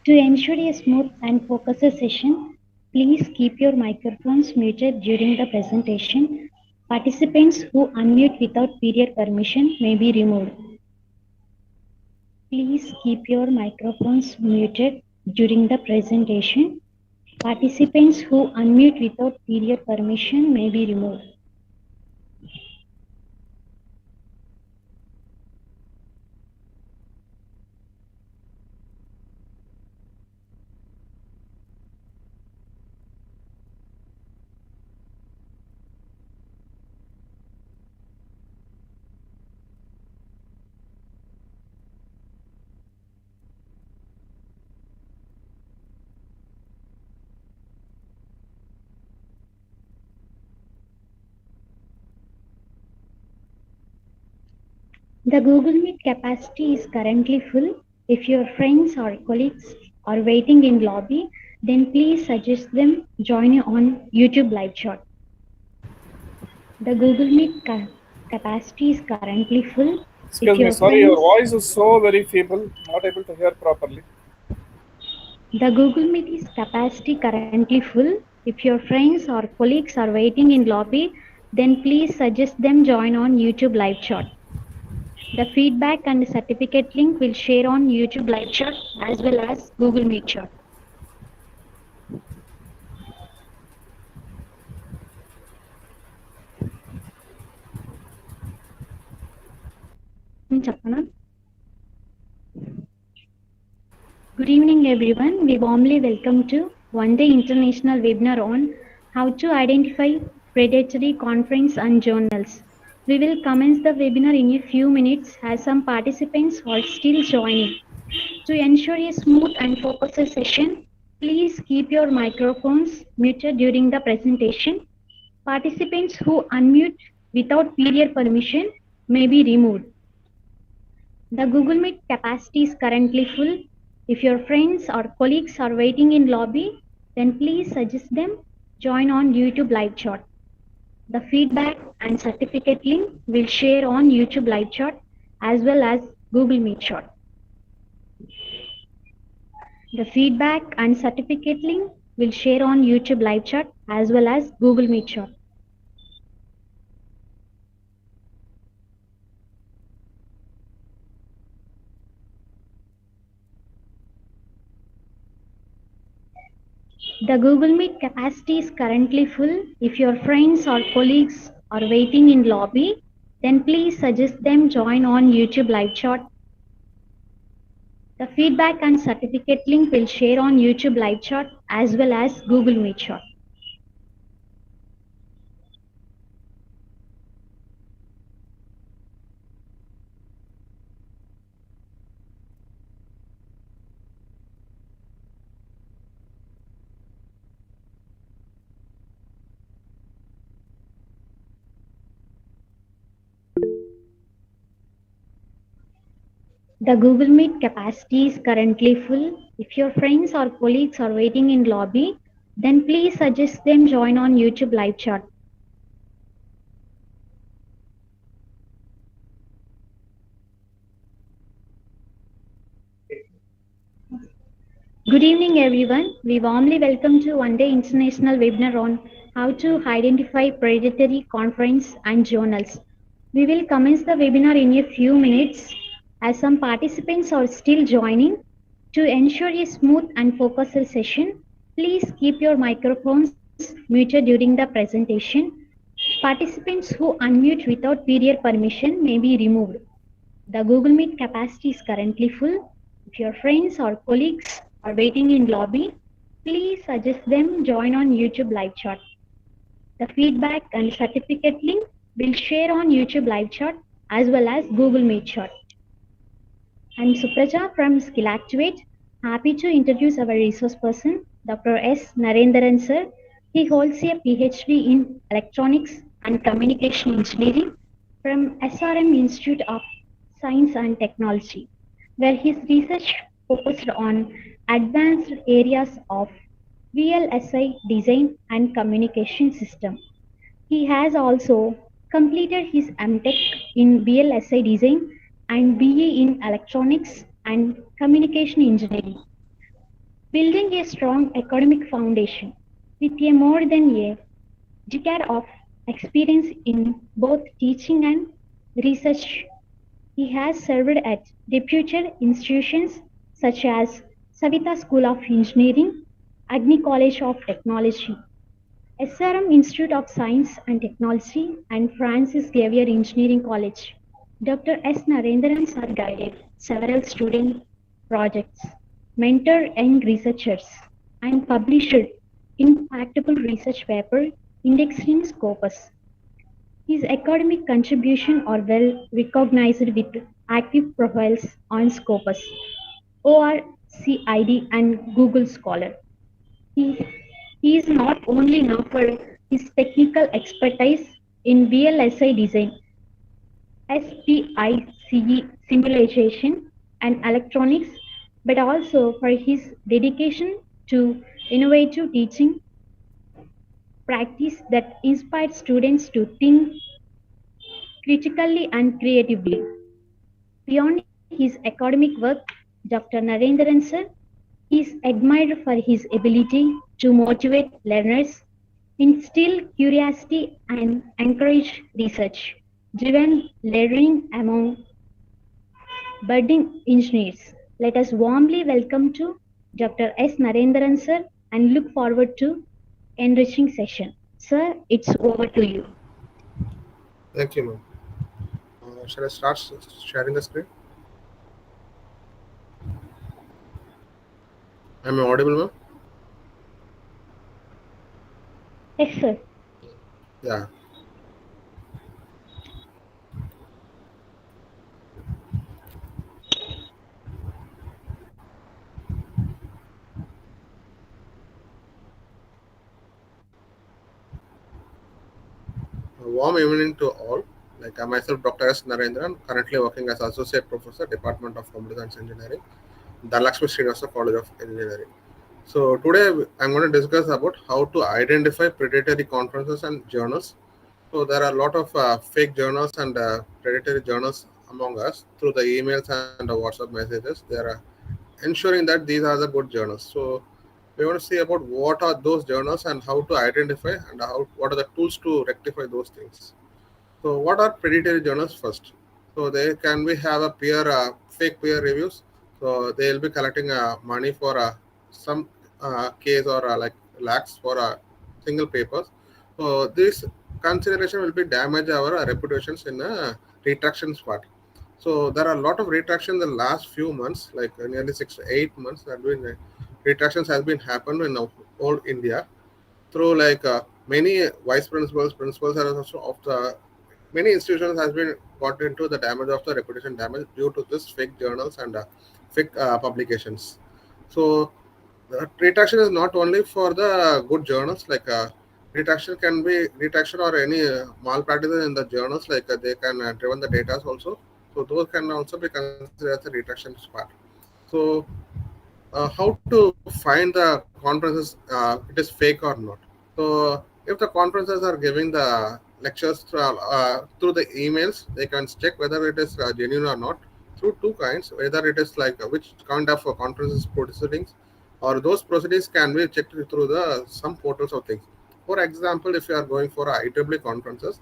To ensure a smooth and focused session, please keep your microphones muted during the presentation. Participants who unmute without prior permission may be removed. Please keep your microphones muted during the presentation. Participants who unmute without prior permission may be removed. The Google Meet capacity is currently full. If your friends or colleagues are waiting in lobby, then please suggest them join on YouTube live chat. The Google Meet capacity is currently full. If Excuse your me, sorry, friends, your voice is so very feeble, not able to hear properly. the Google Meet is capacity currently full. If your friends or colleagues are waiting in lobby, then please suggest them join on YouTube live chat. The feedback and certificate link will share on YouTube live chat as well as Google Meet chat. చెప్పనా? Good evening, everyone. We warmly welcome to one-day international webinar on how to identify predatory conference and journals. We will commence the webinar in a few minutes as some participants are still joining. To ensure a smooth and focused session, please keep your microphones muted during the presentation. Participants who unmute without prior permission may be removed. The Google Meet capacity is currently full. If your friends or colleagues are waiting in lobby, then please suggest them join on YouTube live chat. The feedback and certificate link will share on YouTube live chat as well as Google Meet chat. The feedback and certificate link will share on YouTube live chat as well as Google Meet chat. The Google Meet capacity is currently full. If your friends or colleagues are waiting in lobby, then please suggest them join on YouTube live chat. The feedback and certificate link will share on YouTube live chat as well as Google Meet chat. The Google Meet capacity is currently full. If your friends or colleagues are waiting in lobby, then please suggest them join on YouTube live chat. Good evening, everyone. We warmly welcome to one-day international webinar on how to identify predatory conference and journals. We will commence the webinar in a few minutes as some participants are still joining. To ensure a smooth and focused session, please keep your microphones muted during the presentation. Participants who unmute without prior permission may be removed. The Google Meet capacity is currently full. If your friends or colleagues are waiting in lobby, please suggest them join on YouTube live chat. The feedback and certificate link will share on YouTube live chat as well as Google Meet chat. I'm Supraja from Skill Activate. Happy to introduce our resource person, Dr. S. Narendran sir. He holds a PhD in Electronics and Communication Engineering from SRM Institute of Science and Technology, where his research focused on advanced areas of VLSI design and communication system. He has also completed his MTech in VLSI design and BE in electronics and communication engineering, building a strong academic foundation. With a more than a decade of experience in both teaching and research, he has served at reputed institutions such as Savita School of Engineering, Agni College of Technology, SRM Institute of Science and Technology, and Francis Xavier Engineering College. Dr. S. Narendran sir guided several student projects, mentored young researchers, and published impactful research paper indexed in Scopus. His academic contributions are well recognized with active profiles on Scopus, ORCID, and Google Scholar. He, he is not only known for his technical expertise in VLSI design, SPICE simulation, and electronics, but also for his dedication to innovative teaching practice that inspires students to think critically and creatively. Beyond his academic work, Dr. Narendran sir is admired for his ability to motivate learners, instill curiosity, and encourage research driven learning among budding engineers. Let us warmly welcome to Dr. S. Narendran sir and look forward to enriching session. Sir, it's over to you. Thank you, ma'am. Shall I start sharing the screen? Am I audible, ma'am? Yes, sir. Yeah. A warm evening to all. Like I myself, Dr. S. Narendran, currently working as Associate Professor, Department of Computer Science Engineering, Dhalakshmi Srinivasa College of Engineering. So today I'm going to discuss about how to identify predatory conferences and journals. So there are a lot of fake journals and predatory journals among us through the emails and the WhatsApp messages. They are ensuring that these are the good journals. So we want to see about what are those journals and how to identify and how what are the tools to rectify those things. So what are predatory journals first? So they can we have a fake peer reviews. So they will be collecting money for some case or like lakhs for a single papers. So this consideration will be damage our reputations in retractions part. So there are a lot of retractions in the last few months, like nearly 6 to 8 months. That been retractions has been happened in all India through like many vice principals, principals are also of the many institutions has been got into the damage of the reputation damage due to this fake journals and fake publications. So the retraction is not only for the good journals, like retraction can be retraction or any malpractices in the journals, like they can driven the data also. So those can also be considered as a retraction part. So how to find the conferences it is fake or not. So if the conferences are giving the lectures through the emails, they can check whether it is genuine or not through two kinds, whether it is like which kind of conferences proceedings or those proceedings can be checked through the some portals of things. For example, if you are going for IEEE conferences,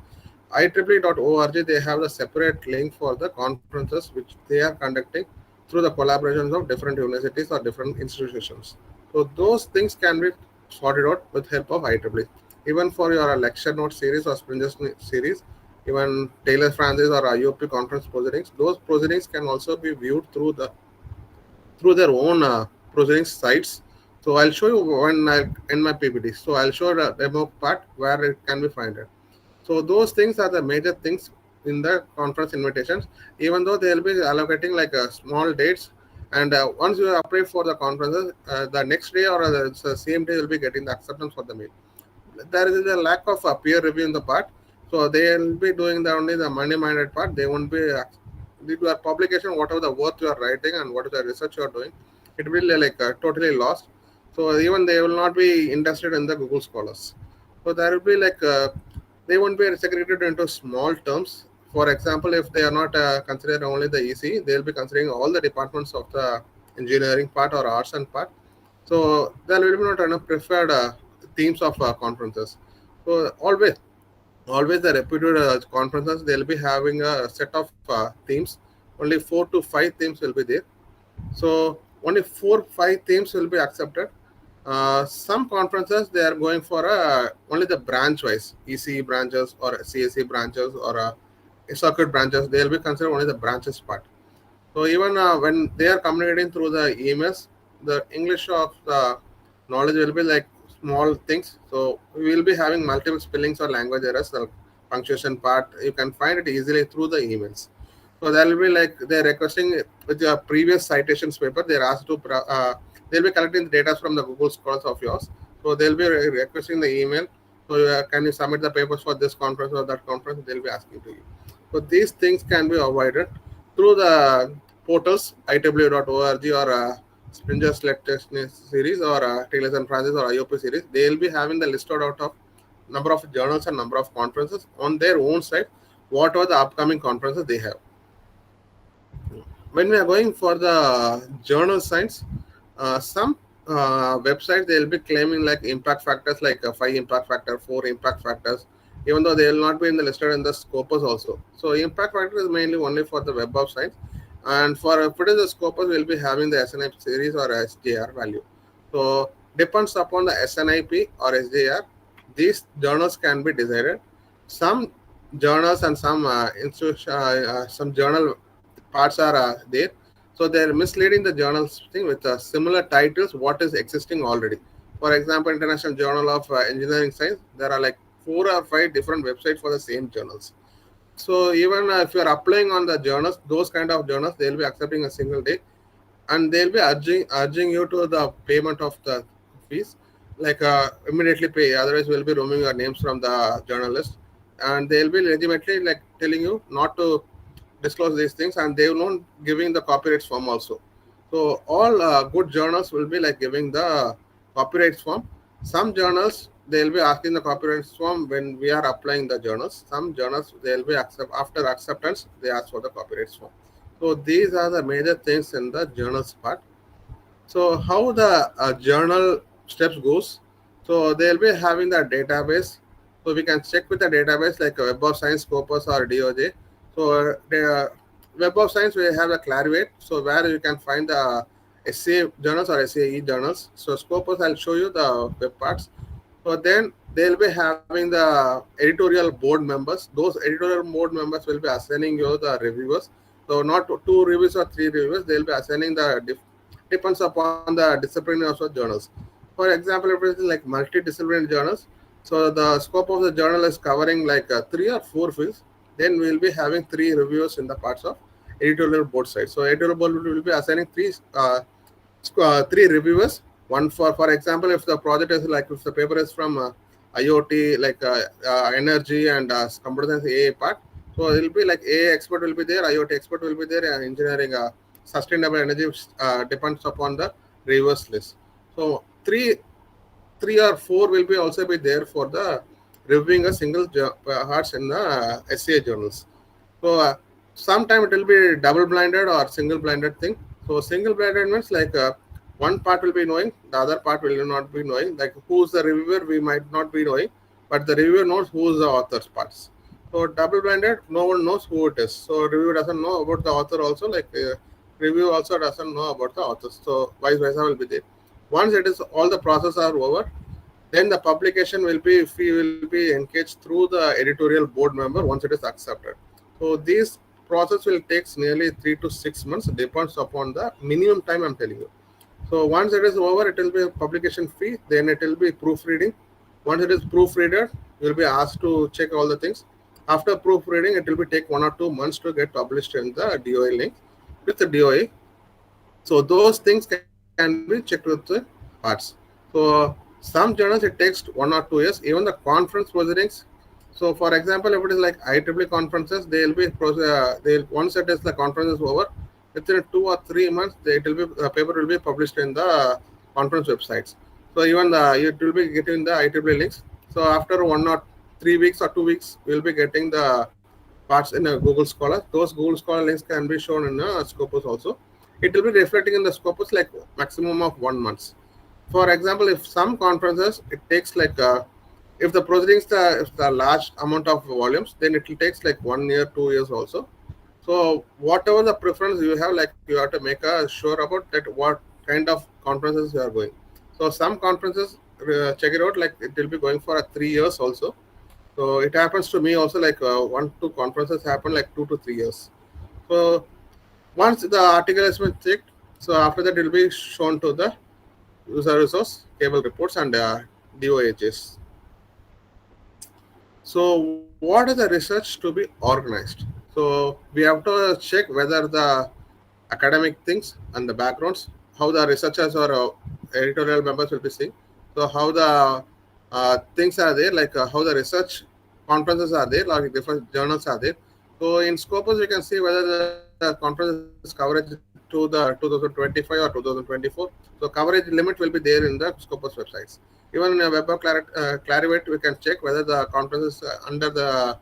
IEEE.org, they have the separate link for the conferences which they are conducting through the collaborations of different universities or different institutions. So those things can be sorted out with help of IEEE. Even for your lecture note series or Springer series, even Taylor Francis or IOP conference proceedings, those proceedings can also be viewed through their own proceedings sites. So I'll show you when I in my PPT. So I'll show the demo part where it can be found. So those things are the major things in the conference invitations. Even though they'll be allocating like small dates, And once you apply for the conferences, the next day or the same day you'll be getting the acceptance for the mail. There is a lack of peer review in the part, so they'll be doing the only the money minded part. They won't be due to your publication, whatever the work you are writing and what is the research you are doing, it will totally lost. So even they will not be interested in the Google Scholars. So there will be they won't be segregated into small terms. For example, if they are not considering only the EC, they'll be considering all the departments of the engineering part or arts and part. So there will be not enough preferred themes of conferences. So always the reputed conferences, they'll be having a set of themes. Only 4 to 5 themes will be there. So only 4 5 themes will be accepted. Some conferences they are going for only the branch wise ECE branches or CSE branches or circuit branches. They'll be considered only the branches part. So even when they are communicating through the emails, the English of the knowledge will be like small things. So we will be having multiple spellings or language errors. The punctuation part you can find it easily through the emails. So that will be like they're requesting with your previous citations paper. They're asked to they'll be collecting the data from the Google Scholars of yours. So they'll be requesting the email. So can you submit the papers for this conference or that conference? They'll be asking to you. So these things can be avoided through the portals IW.org or Springer's lecture series or Taylor and Francis or IOP series. They'll be having the listed out of number of journals and number of conferences on their own site. What are the upcoming conferences they have? When we are going for the journal science, some websites they'll be claiming like impact factors, like 5 impact factor, 4 impact factors, even though they will not be in the listed in the scopus also. So impact factor is mainly only for the web of science, and for if it is the scopus, we'll be having the SNIP series or SJR value. So depends upon the SNIP or SJR, these journals can be decided. Some journals and some some journal parts are there, so they're misleading the journals thing with similar titles what is existing already. For example, International Journal of Engineering Science, there are like 4 or 5 different websites for the same journals. So even if you are applying on the journals, those kind of journals, they'll be accepting a single day, and they'll be urging you to the payment of the fees, like immediately pay, otherwise we'll be removing your names from the journalist, and they'll be legitimately like telling you not to disclose these things, and they will not giving the copyrights form also. So all good journals will be like giving the copyrights form. Some journals they'll be asking the copyrights form when we are applying the journals. Some journals they'll be accept after acceptance they ask for the copyrights form. So these are the major things in the journals part. So how the journal steps goes? So they'll be having the database. So we can check with the database like Web of Science, Scopus, or DOJ. So the Web of Science we have a Clarivate. So where you can find the SA journals or SAE journals. So Scopus, I'll show you the web parts. So then they'll be having the editorial board members. Those editorial board members will be assigning you the reviewers. So not 2 reviewers or 3 reviewers. They'll be assigning the depends upon the discipline of the journals. For example, if it is like multidisciplinary journals, so the scope of the journal is covering like 3 or 4 fields. Then we will be having 3 reviewers in the parts of editorial board side. So editorial board will be assigning 3 reviewers. One for example, if the project is like if the paper is from IoT like energy and computer science AA part, so it will be like AA expert will be there, IoT expert will be there, and engineering sustainable energy depends upon the reverse list. So three or four will be also be there for the reviewing a single parts in the SCA journals. So sometime it will be double blinded or single blinded thing. So single blinded means like one part will be knowing, the other part will not be knowing. Like who's the reviewer, we might not be knowing, but the reviewer knows who's the author's parts. So double blinded, no one knows who it is. So reviewer doesn't know about the author also. Like review also doesn't know about the authors. So vice versa will be there. Once it is all the process are over, then the publication will be fee will be engaged through the editorial board member once it is accepted. So this process will take nearly 3 to 6 months, depends upon the minimum time I'm telling you. So once it is over, it will be a publication fee, then it will be proofreading. Once it is proofreaded, you will be asked to check all the things. After proofreading, it will be take 1 or 2 months to get published in the DOA link with the DOA. So those things can be checked with the parts. So some journals it takes 1 or 2 years. Even the conference proceedings. So for example, if it is like IEEE conferences, they'll once it is the conference is over, within 2 or 3 months, it will be the paper will be published in the conference websites. So even the it will be getting the IEEE links. So after 1 or 3 weeks or 2 weeks, we'll be getting the parts in a Google Scholar. Those Google Scholar links can be shown in a Scopus also. It will be reflecting in the Scopus like maximum of 1 month. For example, if some conferences it takes like if the proceedings if the large amount of volumes, then it will takes like 1 year, 2 years also. So whatever the preference you have, like you have to make a sure about that what kind of conferences you are going. So some conferences check it out like it will be going for 3 years also. So it happens to me also like 1 2 conferences happen like 2 to 3 years. So once the article has been checked, so after that it will be shown to the user resource, cable reports, and DOHs. So what is the research to be organized? So we have to check whether the academic things and the backgrounds, how the researchers or editorial members will be seeing. So how the things are there, like how the research conferences are there, like different journals are there. So in Scopus, we can see whether the conferences coverage to the 2025 or 2024. So coverage limit will be there in the Scopus websites. Even in a Web of Clarivate, we can check whether the conferences under the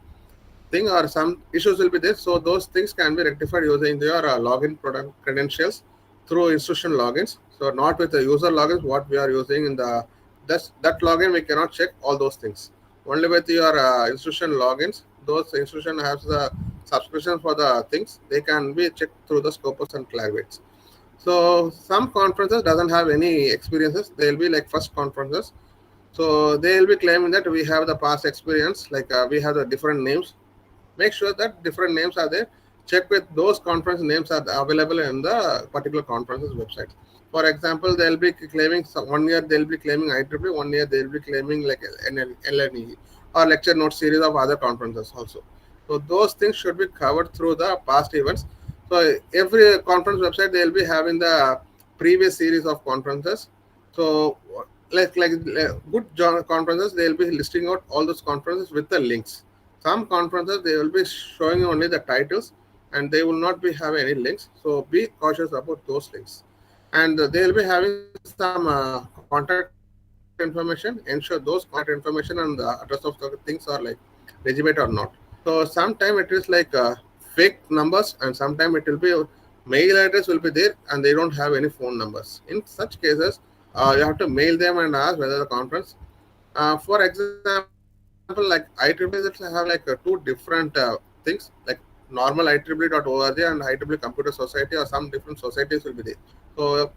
thing or some issues will be there. So those things can be rectified using their login product credentials through institution logins. So not with the user logins, what we are using in the that login we cannot check all those things. Only with your institution logins, those institution has the subscription for the things. They can be checked through the Scopus and Clarivates. So some conferences doesn't have any experiences. They'll be like first conferences. So they'll be claiming that we have the past experience, like we have the different names. Make sure that different names are there. Check with those conference names are available in the particular conference's website. For example, they'll be claiming 1 year they'll be claiming IEEE, 1 year they'll be claiming like LNE or lecture note series of other conferences also. So those things should be covered through the past events. So every conference website they'll be having the previous series of conferences. So good conferences they'll be listing out all those conferences with the links. Some conferences they will be showing only the titles and they will not be having any links. So be cautious about those links. And they will be having some contact information. Ensure those contact information and the address of the things are like legitimate or not. So sometimes it is like fake numbers and sometimes it will be mail address will be there and they don't have any phone numbers. In such cases, you have to mail them and ask whether the conference for example, like IEEE have like two different things, like normal IEEE.org and IEEE Computer Society or some different societies will be there. So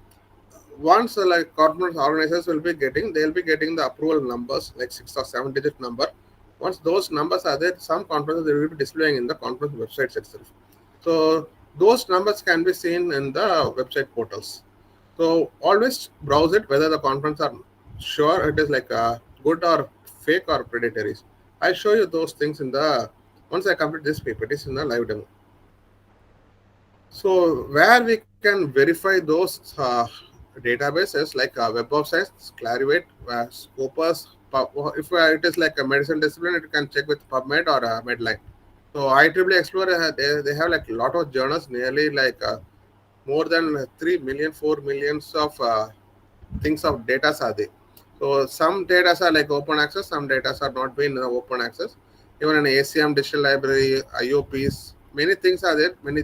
once like corporate organizations will be getting, they'll be getting the approval numbers like 6 or 7 digit number. Once those numbers are there, some conferences they will be displaying in the conference websites itself. So those numbers can be seen in the website portals. So always browse it whether the conference are sure it is like good or fake or predatory. I'll show you those things in the once I complete this PPT in the live demo. So where we can verify those databases like Web of Science, Clarivate, Scopus. If it is like a medicine discipline, it can check with PubMed or Medline. So IEEE Explorer they have like a lot of journals, nearly like more than 3 million, 4 millions of things of data are there. So some data are like open access, some data are not being open access. Even in ACM digital library, IOPs, many things are there, many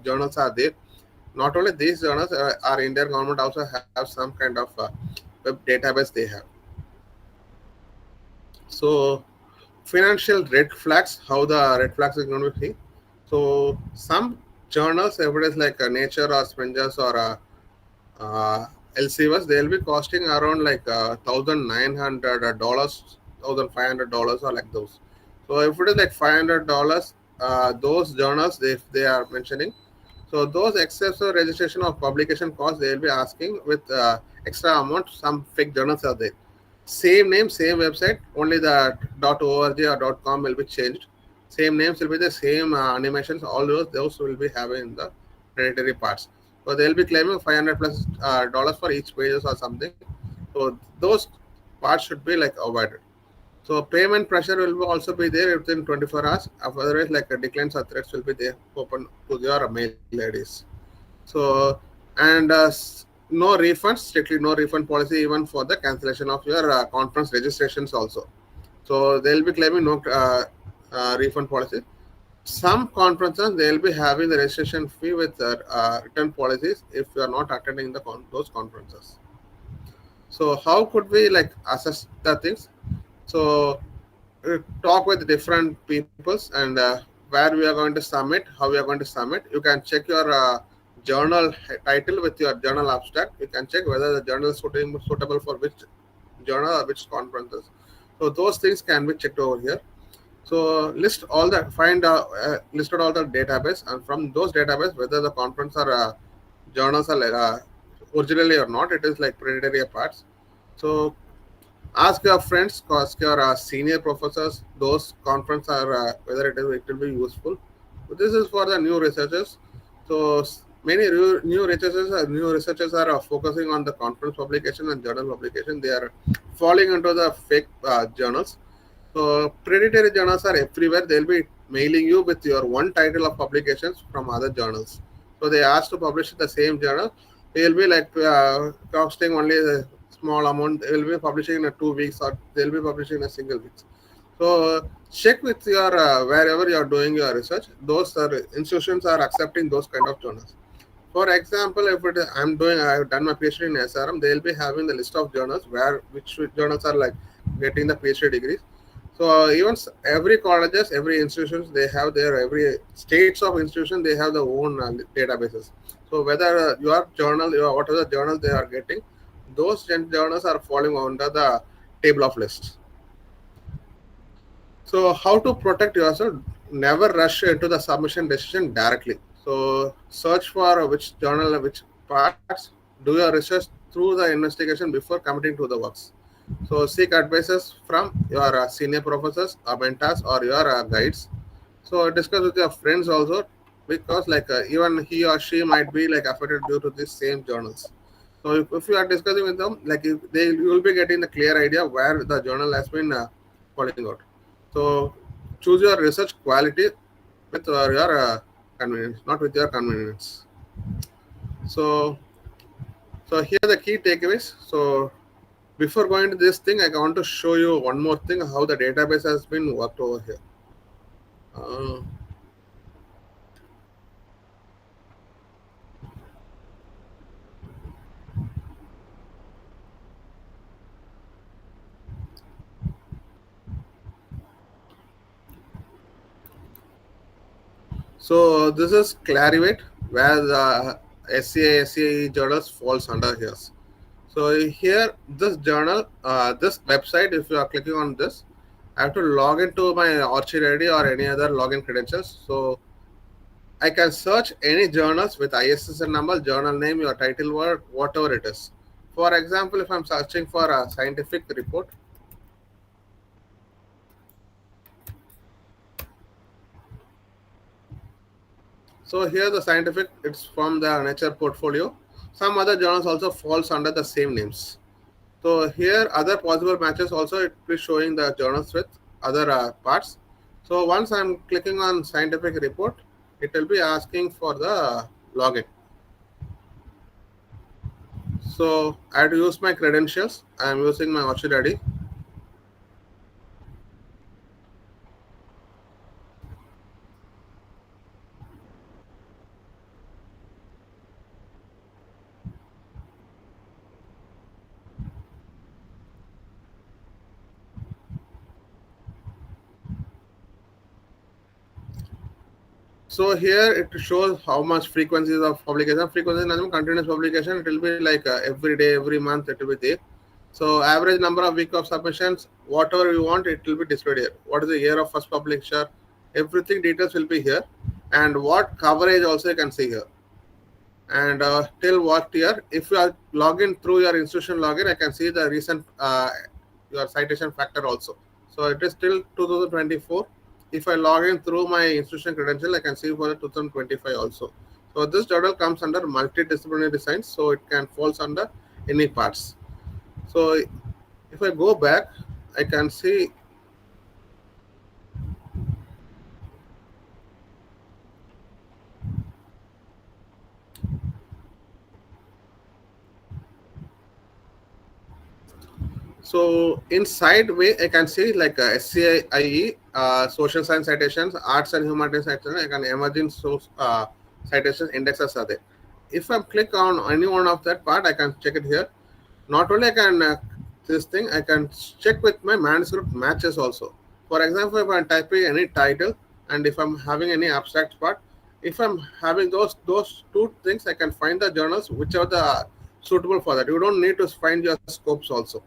journals are there. Not only these journals, our Indian government also have some kind of web database they have. So financial red flags, how the red flags is going to be. So some journals, if it is like Nature or Spengers or Elsevier, they'll be costing around like $1,900, $1,500 or like those. So if it is like $500, those journals if they are mentioning, so those excessive registration of publication costs they will be asking with extra amount. Some fake journals are there. Same name, same website, only the .org or .com will be changed. Same names will be the same animations. All those will be having the predatory parts. So they'll be claiming 500 plus dollars for each pages or something. So those parts should be like avoided. So payment pressure will also be there within 24 hours. Otherwise, like declines or threats will be there open to your mail IDs. So and no refunds, strictly no refund policy even for the cancellation of your conference registrations also. So they'll be claiming no refund policy. Some conferences they'll be having the registration fee with return policies if you are not attending those conferences. So how could we like assess the things? So talk with different peoples and where we are going to submit, how we are going to submit. You can check your journal title with your journal abstract. You can check whether the journal is suitable for which journal or which conferences. So those things can be checked over here. So listed all the database, and from those database whether the conference or journals are originally or not. It is like predatory parts. So ask your friends, ask your senior professors. Those conference are whether it will be useful. But this is for the new researchers. So many new researchers are focusing on the conference publication and journal publication. They are falling into the fake journals. So predatory journals are everywhere. They'll be mailing you with your one title of publications from other journals. So they ask to publish the same journal. They'll be like costing only a small amount. They'll be publishing in 2 weeks or they'll be publishing in a single week. So check with your wherever you are doing your research. Those institutions are accepting those kind of journals. For example, if I've done my PhD in SRM, they'll be having the list of journals where which journals are like getting the PhD degrees. So even every colleges, every institutions, they have their every states of institution, they have their own databases. So whether your journal, whatever journal they are getting, those journals are falling under the table of lists. So how to protect yourself? Never rush into the submission decision directly. So search for which journal, which parts. Do your research through the investigation before committing to the works. So seek advices from your senior professors, mentors, or your guides. So discuss with your friends also, because like even he or she might be like affected due to these same journals. So if you are discussing with them, like if you will be getting the clear idea where the journal has been falling out. So choose your research quality with your convenience, not with your convenience. So here the key takeaways. So before going to this thing, I want to show you one more thing how the database has been worked over here. Uh, so this is Clarivate, where the SCA journals falls under here. So here, this journal, this website, if you are clicking on this, I have to log into my Orchid ID or any other login credentials. So I can search any journals with ISSN number, journal name, your title word, whatever it is. For example, if I'm searching for a scientific report, so here the scientific, it's from the Nature portfolio. Some other journals also falls under the same names. So here other possible matches also it will be showing the journals with other parts. So once I'm clicking on scientific report, it will be asking for the login. So I have to use my credentials. I'm using my Orchid ID. So here it shows how much frequencies of publication. Frequency is continuous publication. It will be like every day, every month it will be there. So average number of week of submissions, whatever you want, it will be displayed here. What is the year of first publisher? Everything details will be here, and what coverage also you can see here. And till what year? If you are login through your institution login, I can see the recent your citation factor also. So it is till 2024. If I log in through my institution credential, I can see for the 2025 also. So this journal comes under multidisciplinary science, so it can falls under any parts. So if I go back, I can see. So inside way, I can see like SCIE, social science citations, arts and humanities citations, I can emerging source citations indexes are there. If I click on any one of that part, I can check it here. Not only I can this thing, I can check with my manuscript matches also. For example, if I'm typing any title and if I'm having any abstract part, if I'm having those two things, I can find the journals which are the suitable for that. You don't need to find your scopes also.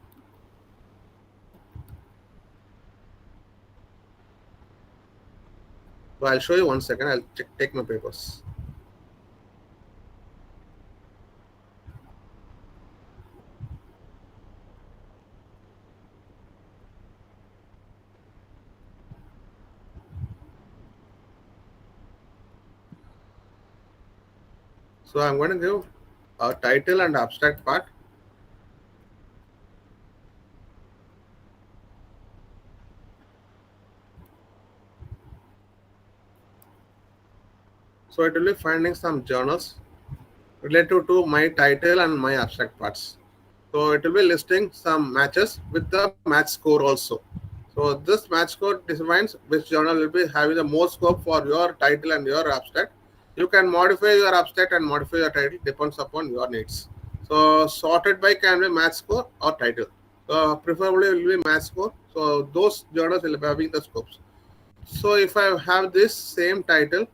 So I'll show you 1 second. I'll take my papers. So I'm going to give a title and abstract part. So it will be finding some journals related to my title and my abstract parts. So it will be listing some matches with the match score also. So this match score defines which journal will be having the most scope for your title and your abstract. You can modify your abstract and modify your title depends upon your needs. So sorted by can be match score or title. So preferably will be match score. So those journals will be having the scopes. So if I have this same title,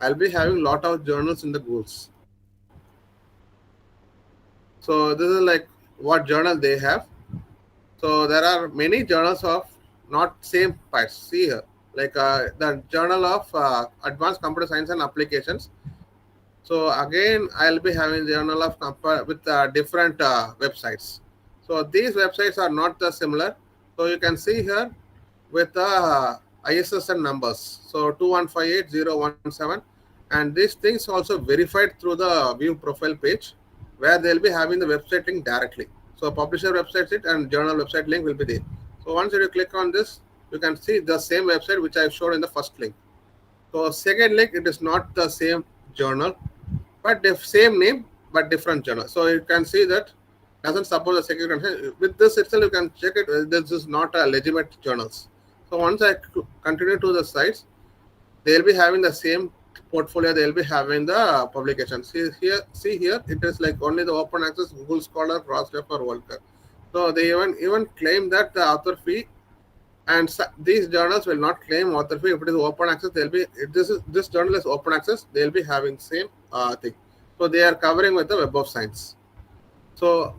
I'll be having lot of journals in the goals. So this is like what journal they have. So there are many journals of not same parts. See here, like the Journal of Advanced Computer Science and Applications. So again, I'll be having journal of with different websites. So these websites are not the similar. So you can see here with the ISSN numbers. So 2158017, and these things also verified through the view profile page, where they'll be having the website link directly. So publisher website it and journal website link will be there. So once you click on this, you can see the same website which I showed in the first link. So second link, it is not the same journal, but the same name but different journal. So you can see that doesn't support the security. With this itself, you can check it. This is not a legitimate journals. So once I continue to the sites, they'll be having the same portfolio. They'll be having the publication. See here, it is like only the open access Google Scholar, Crossref, or Volcker. So they even claim that the author fee, and these journals will not claim author fee. If it is open access, they'll be if this journal is open access, they'll be having same thing. So they are covering with the Web of Science. So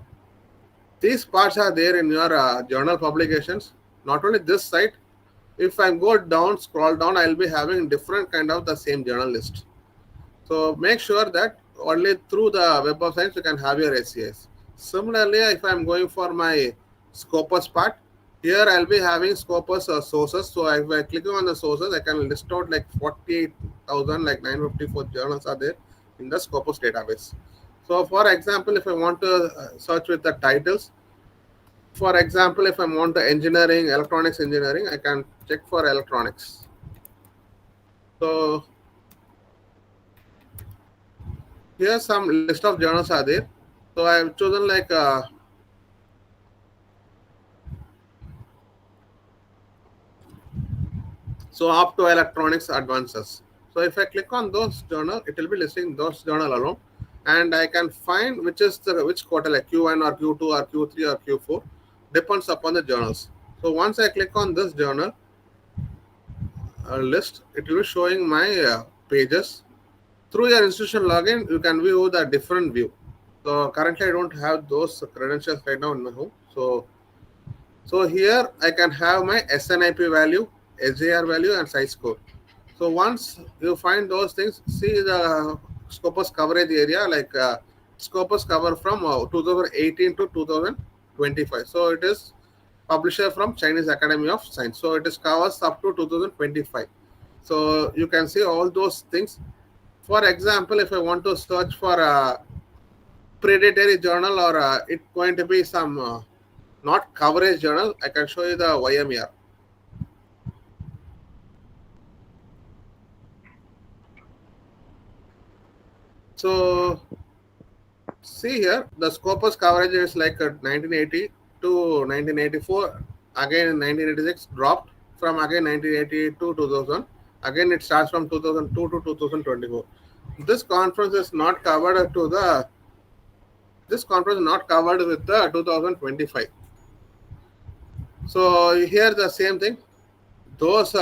these parts are there in your journal publications. Not only this site, if I go down, scroll down, I'll be having different kind of the same journal list. So make sure that only through the Web of Science you can have your SCIs. Similarly, if I'm going for my Scopus part, here I'll be having Scopus sources. So if I click on the sources, I can list out like 48,000, like 954 journals are there in the Scopus database. So for example, if I want to search with the titles, for example, if I want to engineering, electronics engineering, I can check for electronics. So here some list of journals are there. So I have chosen like so optoelectronics advances. So if I click on those journal, it will be listing those journal alone, and I can find which is the which quarter, like Q1 or Q2 or Q3 or Q4, depends upon the journals. So once I click on this journal list, it will be showing my pages. Through your institution login, you can view the different view. So currently, I don't have those credentials right now in my home. So here I can have my SNIP value, SJR value, and size score. So once you find those things, see the Scopus coverage area, like Scopus cover from 2018 to 2025. So it is publisher from Chinese Academy of Science. So it is covers up to 2025. So you can see all those things. For example, if I want to search for a predatory journal or it going to be some not coverage journal, I can show you the YMER. So see here, the Scopus coverage is like 1980 to 1984. Again, in 1986 dropped from again 1988 to 2000. Again, it starts from 2002 to 2024. This conference is not covered to the. This conference is not covered with the 2025. So here the same thing. Those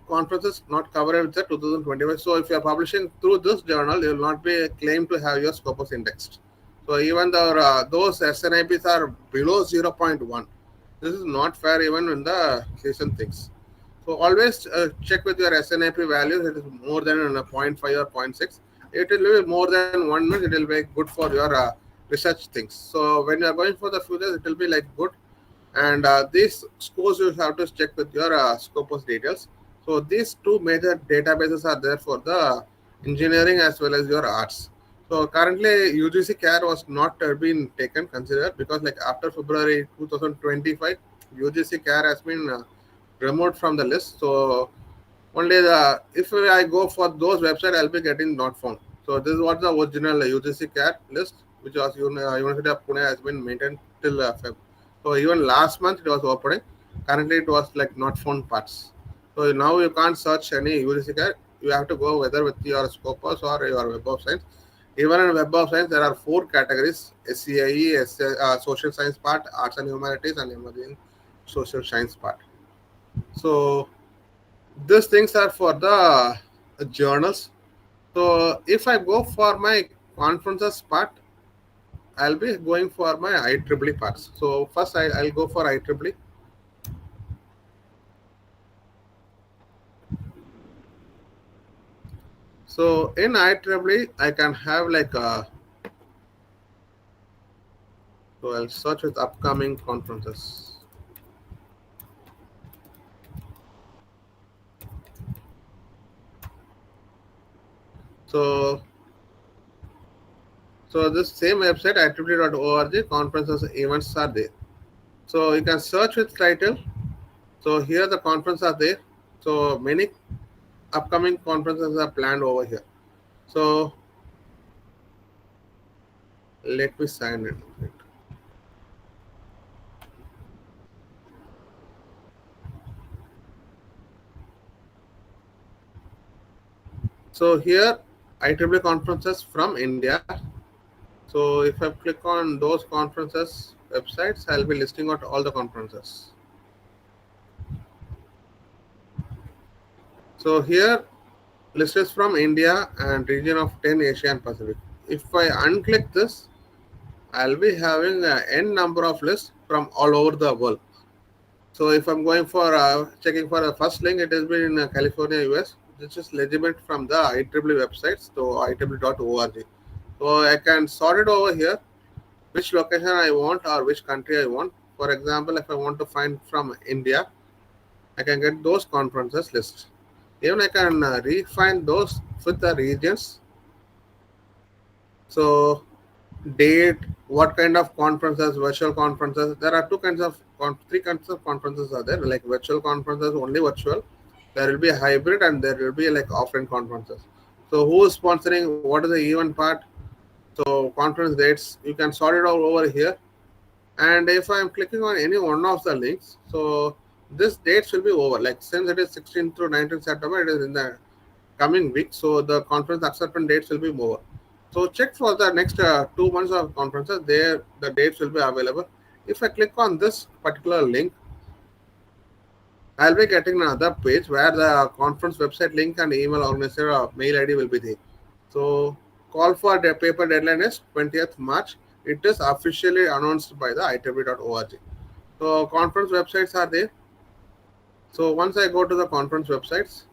conferences not covered with the 2025. So if you are publishing through this journal, you will not be claimed to have your Scopus indexed. So even the those SNIPs are below zero point 0.1. This is not fair even in the season things. So always check with your SNIP values. It is more than zero point 0.5 or zero point 0.6. It will be more than 1 month. It will be good for your research things. So when you are going for the futures, it will be like good, and these scores you have to check with your Scopus details. So these two major databases are there for the engineering as well as your arts. So currently UGC CARE was not been taken considered because like after February 2025, UGC CARE has been removed from the list. So only the if I go for those websites, I'll be getting not found. So this is what the original UGC CAT list, which was University of Pune, has been maintained till Feb. So even last month it was opening. Currently it was like not found parts. So now you can't search any UGC CAT. You have to go whether with your Scopus or your Web of Science. Even in Web of Science, there are four categories: SCIE, Social Science part, Arts and Humanities, and Emerging Social Science part. So these things are for the journals. So if I go for my conferences part, I'll be going for my IEEE parts. So first I'll go for IEEE. So in IEEE, I can have like so I'll search with upcoming conferences. So this same website IEEE.org conferences events are there. So you can search with title. So here the conferences are there. So many upcoming conferences are planned over here. So let me sign in. So here IEEE conferences from India. So if I click on those conferences websites, I'll be listing out all the conferences. So here list is from India and region of 10 Asia and Pacific. If I unclick this, I'll be having n number of lists from all over the world. So if I'm going for checking for the first link, it has been in California, US. This is legitimate from the IEEE websites to IEEE.org. So I can sort it over here, which location I want or which country I want. For example, if I want to find from India, I can get those conferences lists. Even I can refine those with the regions. So date, what kind of conferences, virtual conferences. There are three kinds of conferences are there. Like virtual conferences, only virtual. There will be a hybrid and there will be like offline conferences. So who is sponsoring? What is the event part? So conference dates, you can sort it out over here. And if I am clicking on any one of the links, so this dates will be over. Like since it is 16th to 19th September, it is in the coming week. So the conference acceptance dates will be over. So check for the next 2 months of conferences. There the dates will be available. If I click on this particular link, I'll be getting another page where the conference website link and email organizer mail ID will be there. So call for the paper deadline is 20th March. It is officially announced by the IEEE.org. So conference websites are there. So once I go to the conference websites,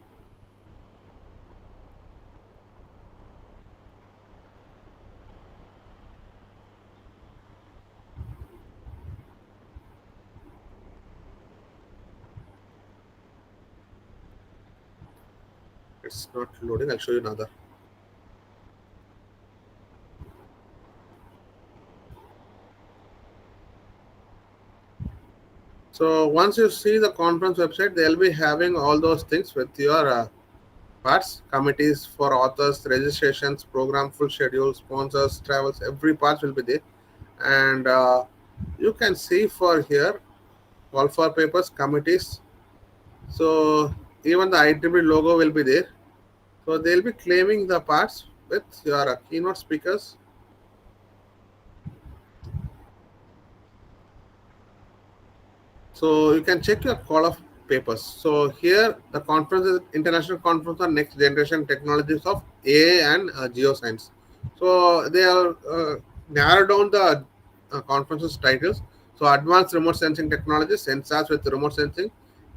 it's not loading. I'll show you another. So once you see the conference website, they'll be having all those things with your parts, committees for authors, registrations, program, full schedule, sponsors, travels, every part will be there. And you can see for here call for papers, committees. So even the IEEE logo will be there. So they'll be claiming the parts with your keynote speakers. So you can check your call of papers. So here the conference is International Conference on Next Generation Technologies of AI and Geoscience. So they are narrowed down the conference's titles. So advanced remote sensing technology, sensors with remote sensing,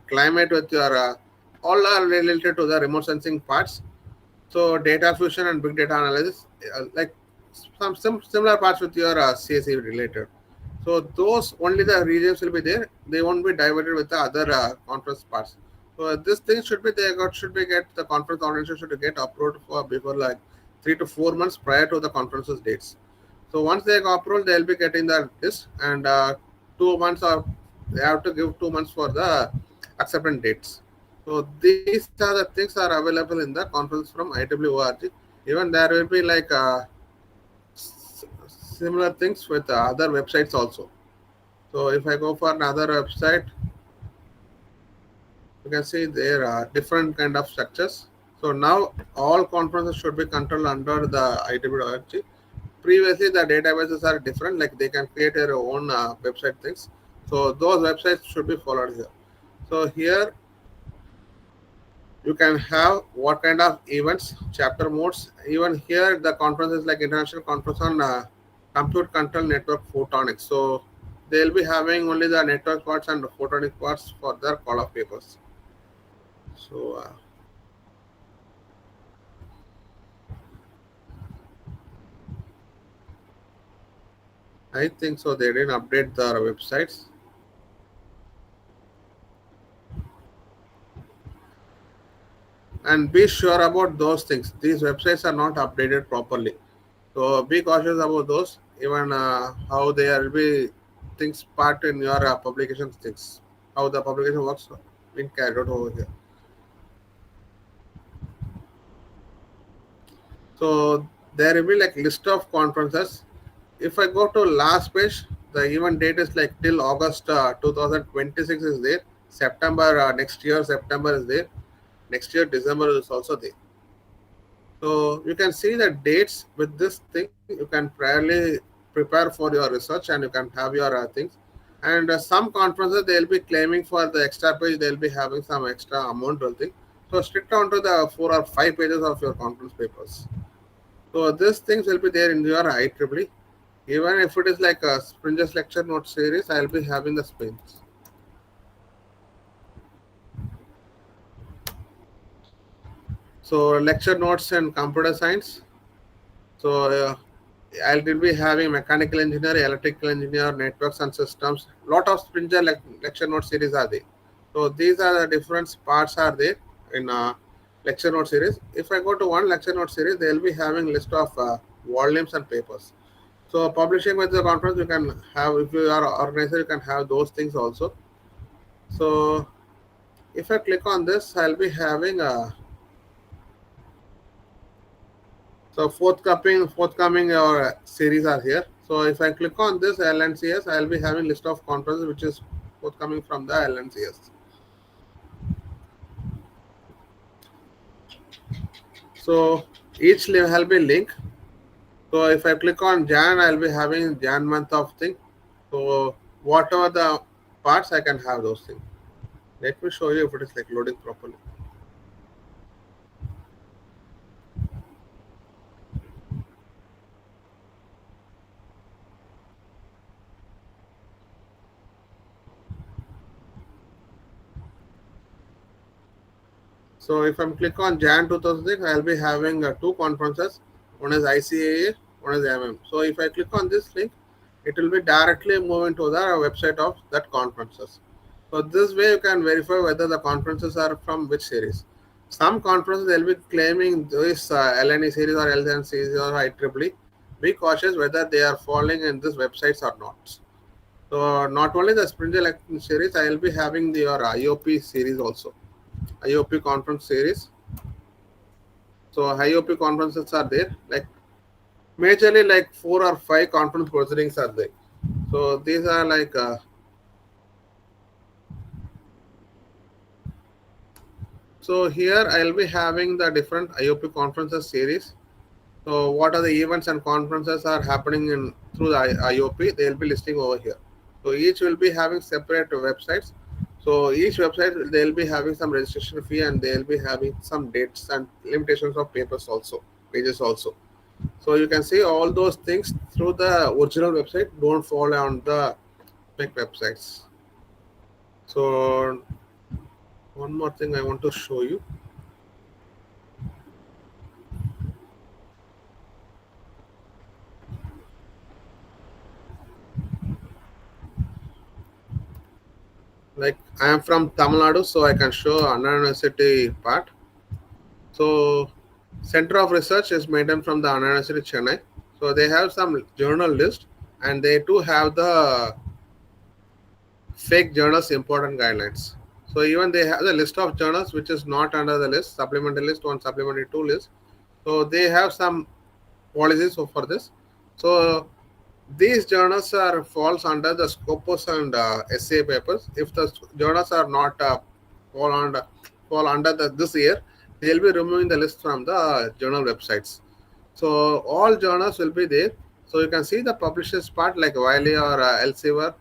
climate with your all are related to the remote sensing parts. So data fusion and big data analysis, like some similar parts with your CSE related. So those only the regions will be there. They won't be divided with the other conference parts. So this thing should be they got should be get the conference organization should get approved for before like 3 to 4 months prior to the conference's dates. So once they got approved, they'll be getting the list and 2 months or they have to give 2 months for the acceptance dates. So these are the things are available in the conference from IWORG. Even there will be like similar things with other websites also. So if I go for another website, you can see there are different kind of structures. So now all conferences should be controlled under the IWORG. Previously, the databases are different, like they can create their own website things. So those websites should be followed here. So here you can have what kind of events, chapter modes. Even here, the conference is like international conference on compute control network photonics. So they'll be having only the network parts and the photonic parts for their call of papers. So I think so. They didn't update their websites. And be sure about those things. These websites are not updated properly. So be cautious about those. Even how they will be things part in your publications things. How the publication works being carried out over here. So there will be like list of conferences. If I go to last page, the event date is like till August 2026 is there. September next year September is there. Next year December is also there. So you can see the dates with this thing. You can priorly prepare for your research and you can have your things. And some conferences they'll be claiming for the extra page. They'll be having some extra amount or thing. So stick down to the 4 or 5 pages of your conference papers. So these things will be there in your IEEE. Even if it is like a Springer's lecture note series, I'll be having the spins. So lecture notes and computer science. So I will be having mechanical engineer, electrical engineer, networks and systems. Lot of Springer lecture note series are there. So these are the different parts are there in lecture note series. If I go to one lecture note series, they will be having list of volumes and papers. So publishing with the conference, you can have if you are organizer, you can have those things also. So if I click on this, I'll be having a so forthcoming series are here. So if I click on this LNCS, I'll be having list of conferences which is forthcoming from the LNCS. So each will be link. So if I click on Jan, I'll be having Jan month of thing. So whatever the parts, I can have those things. Let me show you if it is like loading properly. So if I'm click on Jan 2006, I'll be having two conferences. One is ICAA, one is MM. So if I click on this link, it will be directly moving to the website of that conferences. So this way you can verify whether the conferences are from which series. Some conferences they'll be claiming this LNE series or LN series or IEEE. Be cautious whether they are falling in these websites or not. So not only the sprint election series, I will be having your IOP series also. IOP conference series. So IOP conferences are there. Like majorly like 4 or 5 conference proceedings are there. So these are like so here I'll be having the different IOP conferences series. So what are the events and conferences are happening in through the IOP? They'll be listing over here. So each will be having separate websites. So each website they'll be having some registration fee and they'll be having some dates and limitations of papers also, pages also. So you can see all those things through the original website. Don't fall on the fake websites. So one more thing I want to show you. Like I am from Tamil Nadu, so I can show Anna University part. So Center of Research is maintained from the Anna University Chennai. So they have some journal list and they too have the fake journals important guidelines. So even they have the list of journals which is not under the list, supplementary list, one supplementary two list. So they have some policies for this. So these journals are falls under the Scopus and essay papers. If the journals are not fall under this year, they'll be removing the list from the journal websites. So all journals will be there. So you can see the publishers part like Wiley or Elsevier.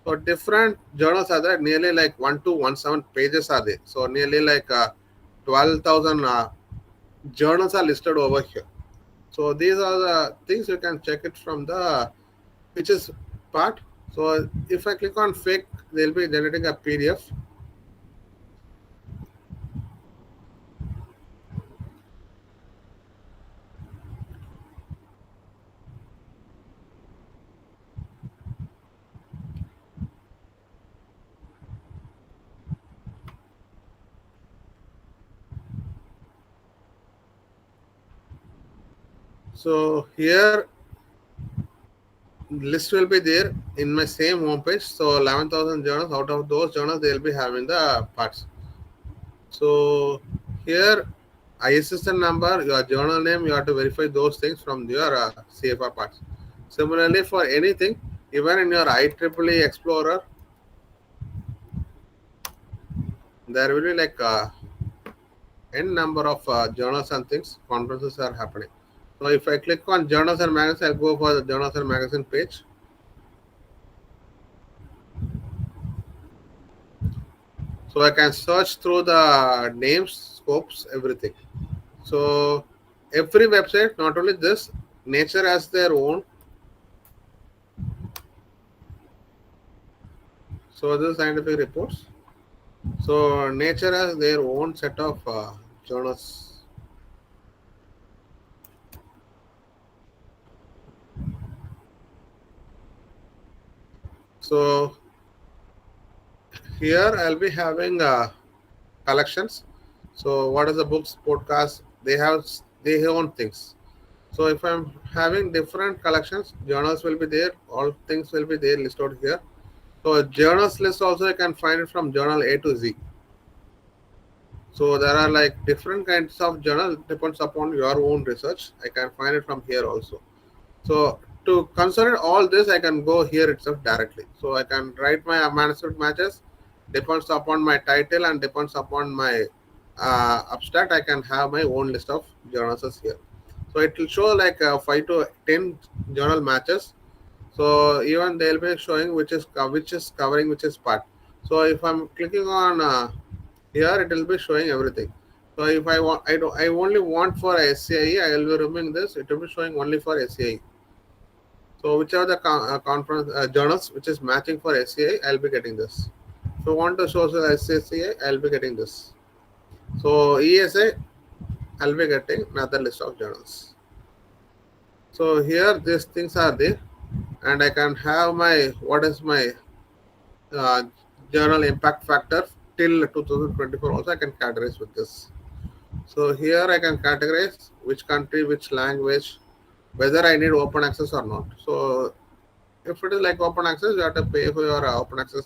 So different journals are there. Nearly like 1 to 1 7 pages are there. So nearly like 12,000 journals are listed over here. So these are the things you can check it from the which part. So if I click on fake, they'll be generating a PDF. So here list will be there in my same homepage. So 11,000 journals. Out of those journals, they'll be having the parts. So here ISSN number, your journal name, you have to verify those things from your CFR parts. Similarly, for anything, even in your IEEE Explorer, there will be like n number of journals and things, conferences are happening. So if I click on journals and magazines, I'll go for the journals and magazine page. So I can search through the names, scopes, everything. So every website, not only this, Nature has their own. So this is scientific reports. So Nature has their own set of journals. So here I'll be having collections. So what is the books, podcast? They have their own things. So if I'm having different collections, journals will be there. All things will be there listed here. So journals list also I can find it from journal A to Z. So there are like different kinds of journal depends upon your own research. I can find it from here also. So to consider all this, I can go here itself directly. So I can write my manuscript matches depends upon my title and depends upon my abstract. I can have my own list of journals here. So it will show like 5 to 10 journal matches. So even they'll be showing which is covering which is part. So if I'm clicking on here, it will be showing everything. So if I want, I only want for SCIE, I will be removing this. It will be showing only for SCIE. So whichever the conference journals which is matching for SCI, I'll be getting this. If I want to show the SCI, I'll be getting this. So ESA, I'll be getting another list of journals. So here these things are there, and I can have my what is my uh, journal impact factor till 2024. Also, I can categorize with this. So here I can categorize which country, which language, whether I need open access or not. So If it is like open access, you have to pay for your open access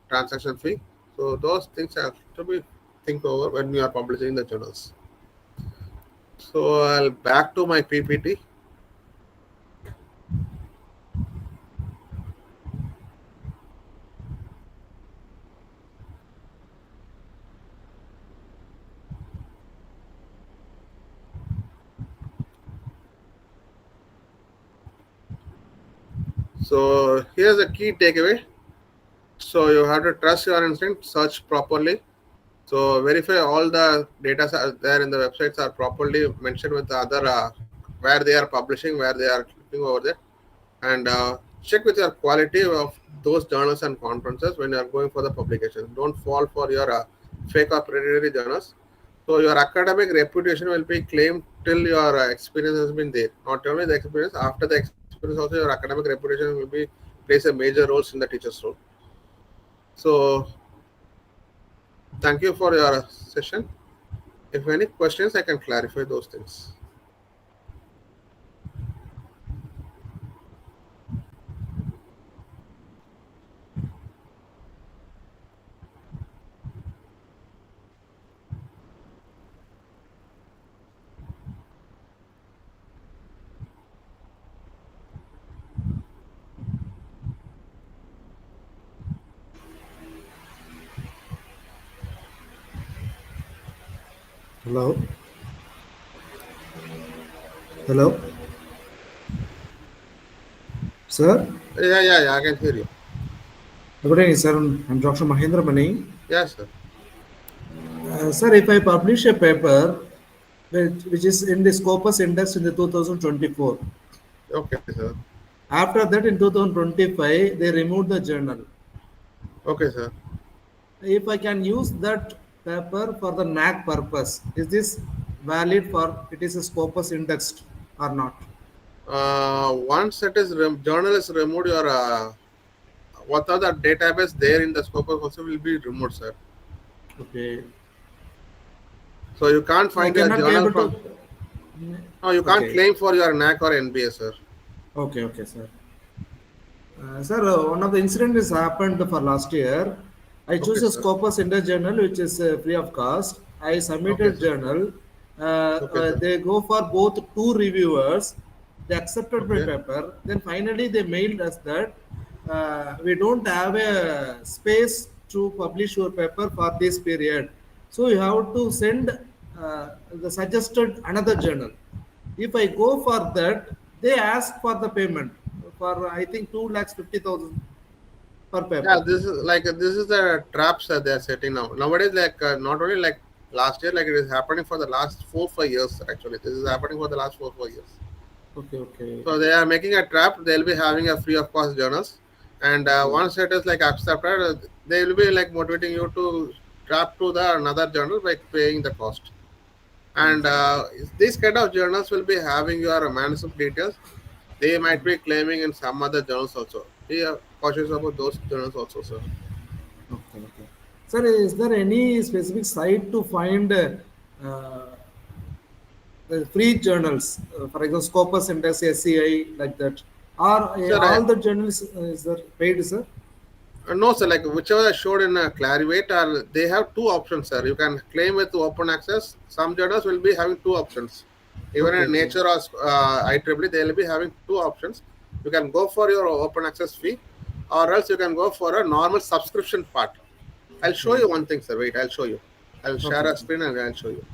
transaction fee. So those things have to be think over when you are publishing the journals. So I'll back to my PPT. So here's the key takeaway. So you have to trust your instinct, search properly. So verify all the data are there in the websites are properly mentioned with the other where they are publishing, where they are clicking over there, and check with your quality of those journals and conferences when you are going for the publication. Don't fall for your fake or predatory journals. So your academic reputation will be claimed till your experience has been there. Not only the experience, after the experience also your academic reputation will be plays a major roles in the teacher's role. So thank you for your session. If any questions, I can clarify those things. Hello? Hello? Sir? Yeah, I can hear you. Good evening, sir. I'm Dr. Mahendra Mani. Yes, sir. Sir, if I publish a paper which is in the Scopus Index in the 2024, Okay, sir. after that in 2025, they removed the journal. Okay, sir. If I can use that paper for the NAC purpose, is this valid for it is a Scopus indexed or not? Once it is journal is removed, your what are the database there in the scope also will be removed, sir. Okay. So you can't I find your cannot be journal able from. to. No, you can't Okay. claim for your NAC or NBA, sir. Okay, sir. Sir, one of the incident has happened for last year. I Okay, choose a sir. Scopus Index journal which is free of cost. I Okay, submitted sir. journal. Okay, sir. They go for both two reviewers. They accepted my Okay. paper. Then finally they mailed us that we don't have a space to publish your paper for this period. So you have to send the suggested another journal. If I go for that, they ask for the payment for I think 2,50,000 per Yeah, paper. this is the traps that they are setting now. Nowadays, like not only like last year, like it is happening for the last 4 5 years. Actually, this is happening for the last 4 4 years. Okay. So they are making a trap. They'll be having a free of cost journals, and Oh, once it is like accepted, they will be like motivating you to trap to the another journal by paying the cost. And okay. these kind of journals will be having your manuscript details. They might be claiming in some other journals also. Be cautious about those journals also, sir. Okay. Sir, is there any specific site to find the free journals, for example, Scopus Index, SCI, like that? Are Sir, all the journals is there paid, sir? no, sir. Like whichever I showed in Clarivate, they have two options, sir. You can claim with open access. Some journals will be having two options. Even in Okay. Nature or IEEE, they will be having two options. You can go for your open access fee, or else you can go for a normal subscription part. I'll show Okay. you one thing, sir. Wait, I'll show you. I'll share Okay. a screen and I'll show you.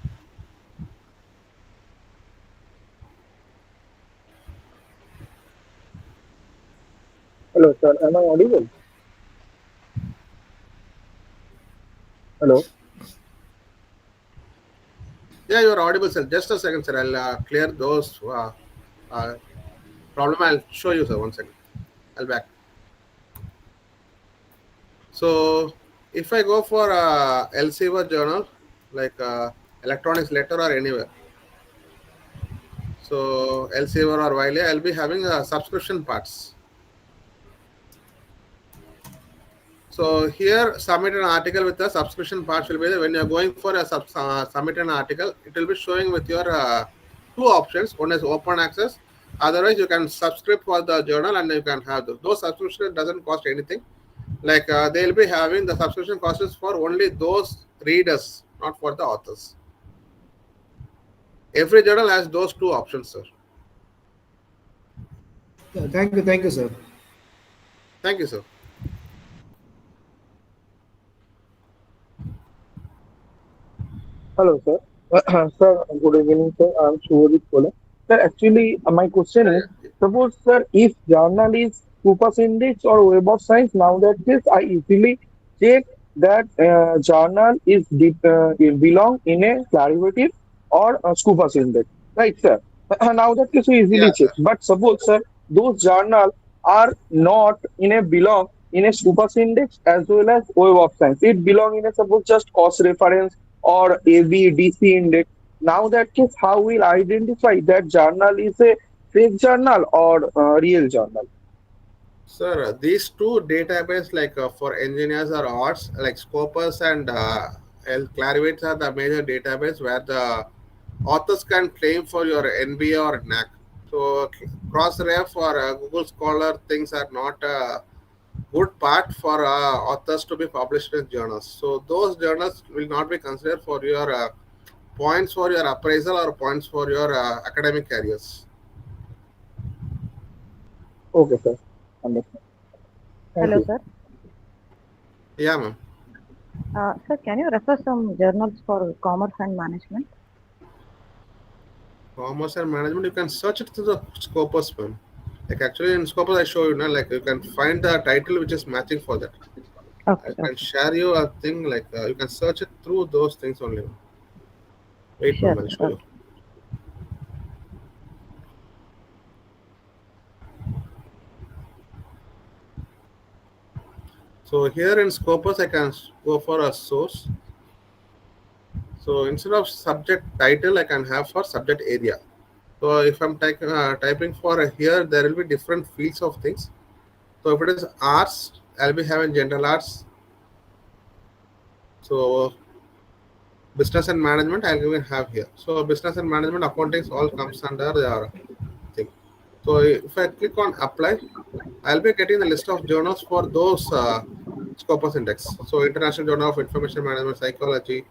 Hello, sir. Am I audible? Hello. Yeah, you're audible, sir. Just a second, sir. I'll clear those uh, problem. I'll show you, sir. One second. I'll back. So if I go for Elsevier journal, like electronics letter or anywhere, so Elsevier or Wiley, I'll be having subscription parts. So here, submit an article with the subscription parts will be there. When you're going for a submit an article, it will be showing with your two options. One is open access, Otherwise, you can subscribe for the journal and you can have those subscription doesn't cost anything. Like they'll be having the subscription costs for only those readers, not for the authors. Every journal has those two options, sir. Thank you, sir. Thank you, sir. Hello, sir. Sir, good evening, sir. I'm Shubhodip Kole. Sir, actually, my question is, suppose, sir, if journal is Scoopus Index or Web of Science, now that case, I easily check that journal is it belong in a clarivative or a Scoopus Index, right, sir? Now that case, we easily Yeah, check. sir. But suppose, sir, those journal are not in a belong in a Scoopus Index as well as Web of Science. It belong in a suppose just cost reference or AVDC index. Now that case, how will identify that journal is a fake journal or real journal? Sir, these two database like for engineers or arts like Scopus and Clarivates are the major database where the authors can claim for your NBA or NAC. So Crossref or Google Scholar things are not a good part for authors to be published in journals. So those journals will not be considered for your points for your appraisal or points for your academic careers. Okay, sir. Understand. Thank Hello, you. sir. Yeah, ma'am. Sir, can you refer some journals for commerce and management? Commerce and management, you can search it through the Scopus, ma'am. Like actually in Scopus, I show you now, like you can find the title which is matching for that. I Okay, can okay. share you a thing like you can search it through those things only. Wait, Sure, ma'am, I'll sir. show you. Okay. So here in Scopus, I can go for a source. So instead of subject title, I can have for subject area. So if I'm typing for here, there will be different fields of things. So if it is arts, I'll be having general arts. So business and management, I'll even have here. So business and management accounting all comes under the thing. So if I click on apply, I'll be getting the list of journals for those Scopus index. So International Journal of Information Management Psychology.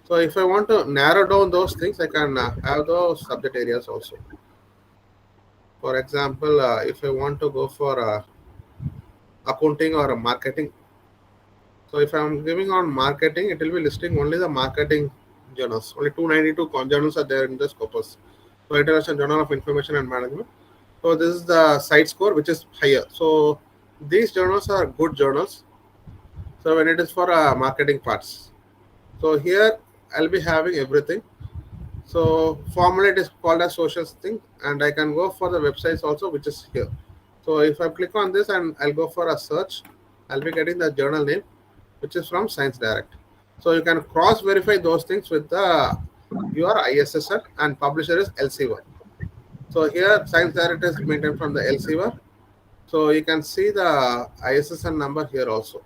So if I want to narrow down those things, I can have those subject areas also. For example, if I want to go for accounting or marketing, so if I'm giving on marketing, it will be listing only the marketing journals. Only 292 journals are there in the Scopus. So International Journal of Information and Management. So this is the site score which is higher. So these journals are good journals. So when it is for marketing parts. So here I'll be having everything. So formally it is called as social thing, and I can go for the websites also, which is here. So if I click on this and I'll go for a search, I'll be getting the journal name, which is from Science Direct. So you can cross verify those things with the your ISSN and publisher is LCWA. So here Science Direct is maintained from the LCWA. So you can see the ISSN number here also.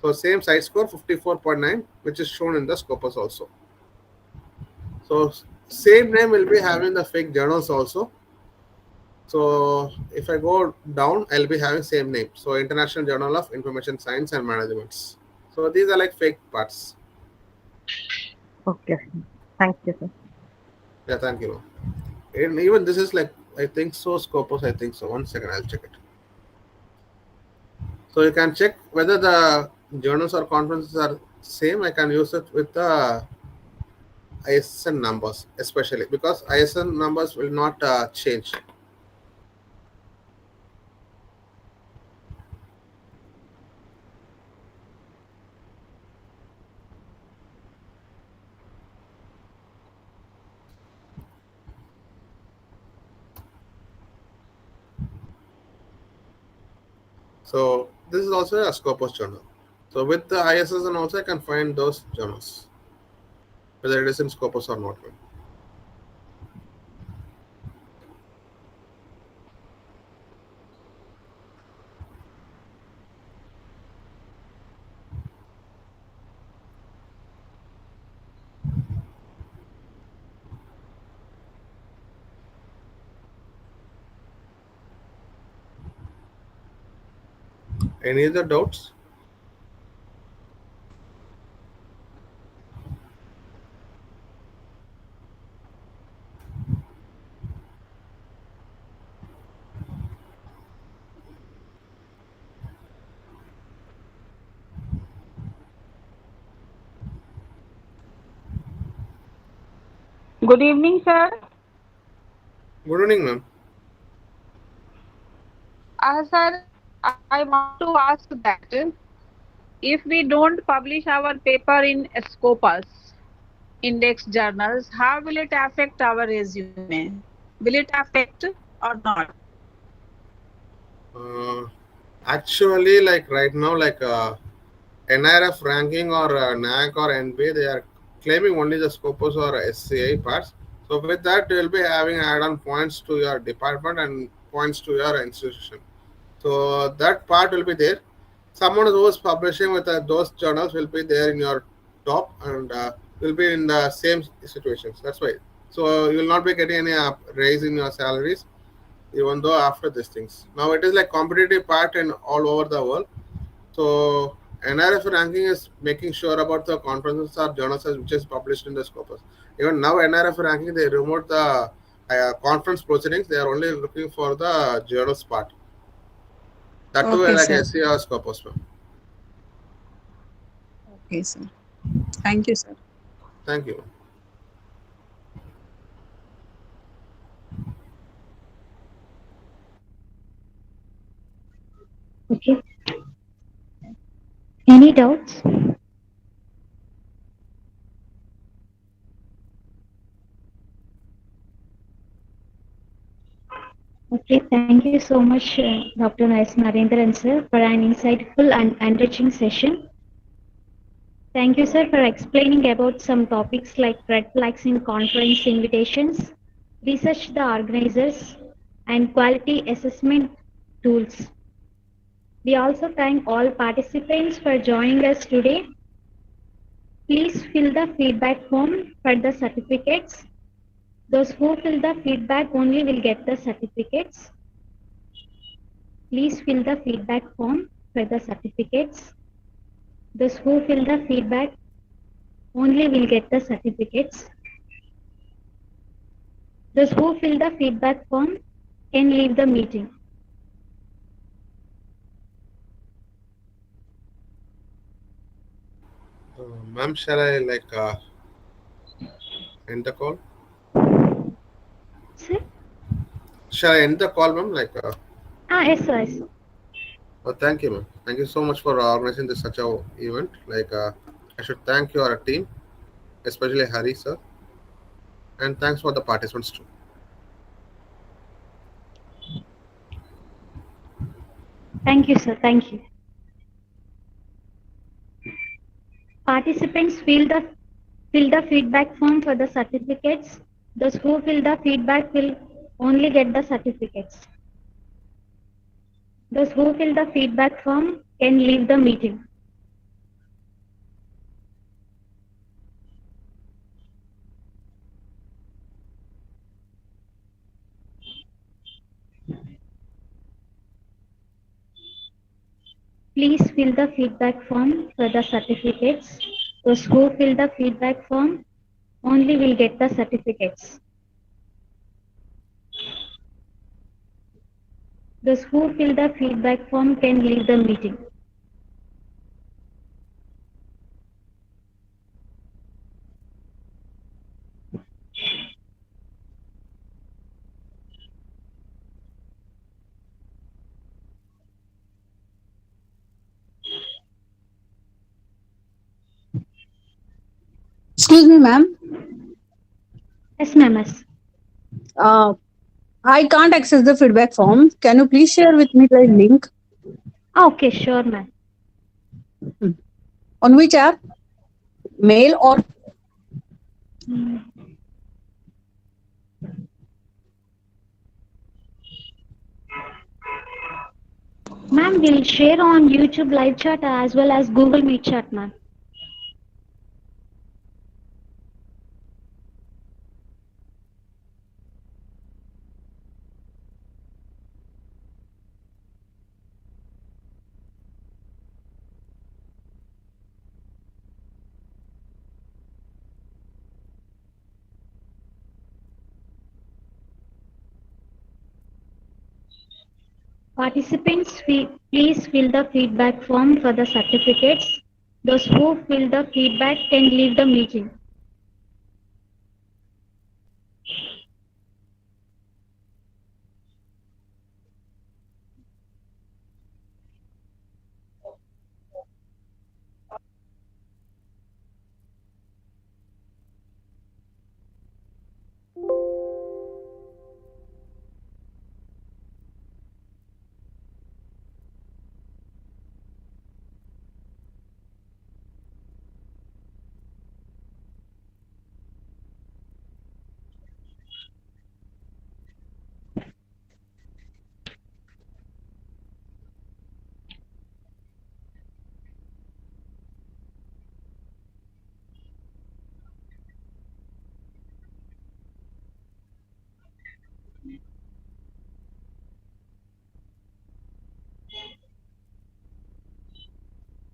So same site score 54.9, which is shown in the Scopus also. So same name will be having the fake journals also. So if I go down, I'll be having same name. So International Journal of Information Science and Management. So these are like fake parts. Okay. Thank you, sir. Yeah, thank you. And even this is like I think so Scopus. I think so. One second, I'll check it. So you can check whether the journals or conferences are same. I can use it with the ISN numbers, especially because ISN numbers will not change. So this is also a Scopus journal. So with the ISSN also I can find those journals, whether it is in Scopus or not. Any other doubts? Good evening, sir. Good evening, ma'am. Sir, I want to ask that if we don't publish our paper in Scopus index journals, how will it affect our resume? Will it affect or not? Uh, Actually, like right now, like NRF ranking or NAC or NB, they are claiming only the Scopus or SCI parts. So with that, you will be having add-on points to your department and points to your institution. So that part will be there. Someone who is publishing with those journals will be there in your top and will be in the same situations. That's why. So you will not be getting any raise in your salaries, even though after these things. Now it is like competitive part in all over the world. So NRF ranking is making sure about the conferences or journals which is published in the Scopus. Even now NRF ranking they removed the conference proceedings. They are only looking for the journals part. That too Okay, like sir. SC or Scopus. Okay, sir. Thank you, sir. Thank you. Okay. Any doubts? Okay, thank you so much, Dr. Narendran sir, for an insightful and enriching session. Thank you, sir, for explaining about some topics like red flags in conference invitations, research the organizers, and quality assessment tools. We also thank all participants for joining us today. Please fill the feedback form for the certificates. Those who fill the feedback only will get the certificates. Please fill the feedback form for the certificates. Those who fill the feedback only will get the certificates. Those who fill the feedback form can leave the meeting. Ma'am, shall I like end the call? Sir? Shall I end the call, ma'am? Like, Yes, sir. Yes, sir. thank you, ma'am. Thank you so much for organizing this such a event. Like, I should thank your team, especially Hari sir, and thanks for the participants too. Thank you, sir. Thank you. Participants fill the feedback form for the certificates. Those who fill the feedback will only get the certificates. Those who fill the feedback form can leave the meeting. Please fill the feedback form for the certificates. Those who fill the feedback form only will get the certificates. Those who fill the feedback form can leave the meeting. Excuse me, ma'am. Yes, ma'am. Yes. Uh, I can't access the feedback form. Can you please share with me the link? Okay, sure, ma'am. Hmm. On which app? Mail or Ma'am, we'll share on YouTube live chat as well as Google Meet chat, ma'am. Participants, please fill the feedback form for the certificates. Those who fill the feedback can leave the meeting.